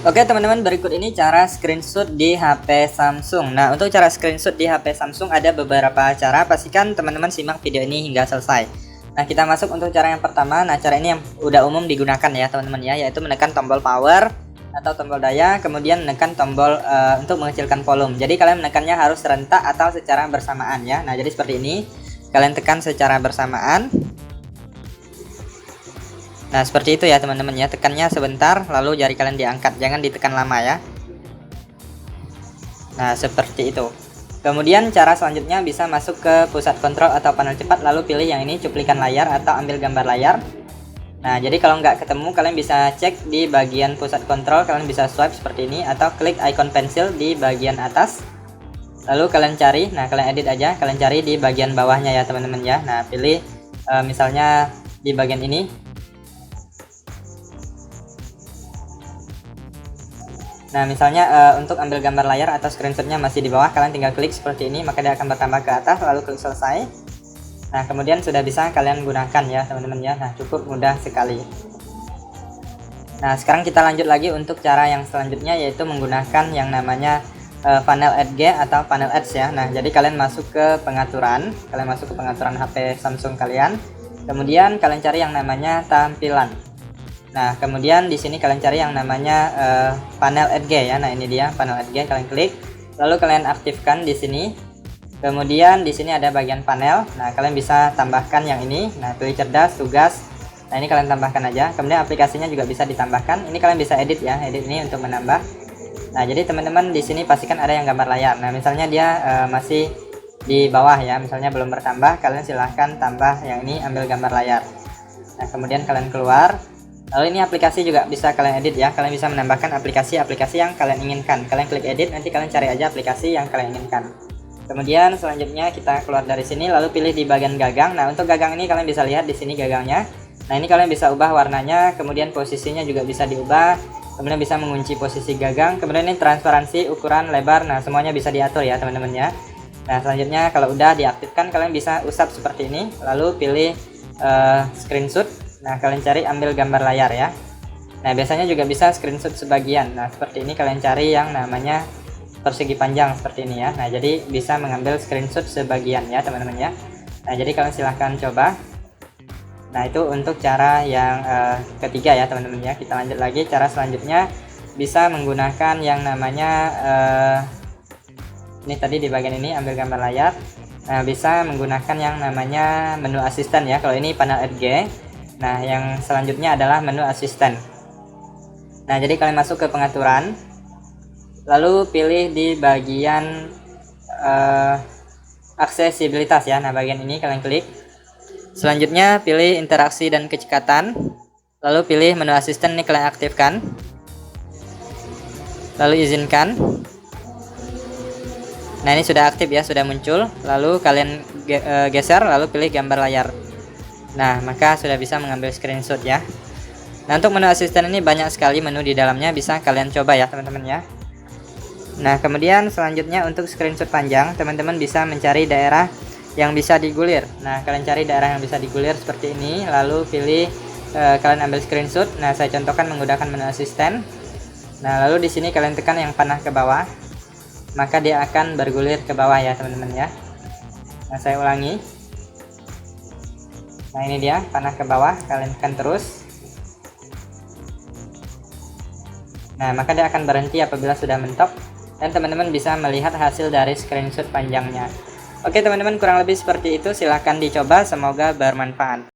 Oke teman-teman, berikut ini cara screenshot di HP Samsung. Nah, untuk cara screenshot di HP Samsung ada beberapa cara. Pastikan teman-teman simak video ini hingga selesai. Nah, kita masuk untuk cara yang pertama. Nah, cara ini yang udah umum digunakan ya teman-teman ya, yaitu menekan tombol power atau tombol daya, kemudian menekan tombol untuk mengecilkan volume. Jadi kalian menekannya harus serentak atau secara bersamaan ya. Nah, jadi seperti ini. Kalian tekan secara bersamaan. Nah, seperti itu ya teman-teman ya, tekannya sebentar lalu jari kalian diangkat, jangan ditekan lama ya. Nah, seperti itu. Kemudian cara selanjutnya bisa masuk ke pusat kontrol atau panel cepat, lalu pilih yang ini, cuplikan layar atau ambil gambar layar. Nah, jadi kalau nggak ketemu kalian bisa cek di bagian pusat kontrol, kalian bisa swipe seperti ini atau klik icon pensil di bagian atas. Lalu kalian cari, nah kalian edit aja, kalian cari di bagian bawahnya ya teman-teman ya. Nah, pilih misalnya di bagian ini. Nah, misalnya untuk ambil gambar layar atau screenshotnya masih di bawah, kalian tinggal klik seperti ini, maka dia akan bertambah ke atas, lalu klik selesai. Nah, kemudian sudah bisa kalian gunakan ya teman-teman ya. Nah, cukup mudah sekali. Nah, sekarang kita lanjut lagi untuk cara yang selanjutnya, yaitu menggunakan yang namanya panel Edge atau panel Edge ya. Nah, jadi kalian masuk ke pengaturan, HP Samsung kalian. Kemudian kalian cari yang namanya tampilan. Nah, kemudian di sini kalian cari yang namanya panel Edge ya. Nah, ini dia panel Edge, kalian klik. Lalu kalian aktifkan di sini. Kemudian di sini ada bagian panel. Nah, kalian bisa tambahkan yang ini. Nah, pilih cerdas, tugas. Nah, ini kalian tambahkan aja. Kemudian aplikasinya juga bisa ditambahkan. Ini kalian bisa edit ya, edit ini untuk menambah. Nah, jadi teman-teman di sini pastikan ada yang gambar layar. Nah, misalnya dia masih di bawah ya, misalnya belum bertambah, kalian silahkan tambah yang ini, ambil gambar layar. Nah, kemudian kalian keluar. Lalu ini aplikasi juga bisa kalian edit ya. Kalian bisa menambahkan aplikasi-aplikasi yang kalian inginkan. Kalian klik edit, nanti kalian cari aja aplikasi yang kalian inginkan. Kemudian selanjutnya kita keluar dari sini, lalu pilih di bagian gagang. Nah, untuk gagang ini kalian bisa lihat di sini gagangnya. Nah, ini kalian bisa ubah warnanya, kemudian posisinya juga bisa diubah. Kemudian bisa mengunci posisi gagang. Kemudian ini transparansi, ukuran, lebar. Nah, semuanya bisa diatur ya teman-teman ya. Nah, selanjutnya kalau udah diaktifkan, kalian bisa usap seperti ini. Lalu pilih screenshot. Nah, kalian cari ambil gambar layar ya. Nah, biasanya juga bisa screenshot sebagian. Nah, seperti ini kalian cari yang namanya persegi panjang seperti ini ya. Nah, jadi bisa mengambil screenshot sebagian ya teman-teman ya. Nah, jadi kalian silahkan coba. Nah, itu untuk cara yang ketiga ya teman-teman ya. Kita lanjut lagi, cara selanjutnya bisa menggunakan yang namanya ini tadi di bagian ini, ambil gambar layar. Nah, bisa menggunakan yang namanya menu asisten ya. Kalau ini panel Edge. Nah, yang selanjutnya adalah menu asisten. Nah, jadi kalian masuk ke pengaturan, lalu pilih di bagian aksesibilitas ya. Nah, bagian ini kalian klik. Selanjutnya pilih interaksi dan kecekatan, lalu pilih menu asisten, ini kalian aktifkan, lalu izinkan. Nah, ini sudah aktif ya, sudah muncul. Lalu kalian geser, lalu pilih gambar layar. Nah, maka sudah bisa mengambil screenshot ya. Nah, untuk menu asisten ini banyak sekali menu di dalamnya, bisa kalian coba ya teman-teman ya. Nah, kemudian selanjutnya untuk screenshot panjang, teman-teman bisa mencari daerah yang bisa digulir. Nah, kalian cari daerah yang bisa digulir seperti ini, lalu pilih kalian ambil screenshot. Nah, saya contohkan menggunakan menu asisten. Nah, lalu di sini kalian tekan yang panah ke bawah, maka dia akan bergulir ke bawah ya teman-teman ya. Nah, saya ulangi. Nah, ini dia panah ke bawah, kalian tekan terus. Nah, maka dia akan berhenti apabila sudah mentok, dan teman-teman bisa melihat hasil dari screenshot panjangnya. Oke teman-teman, kurang lebih seperti itu, silahkan dicoba, semoga bermanfaat.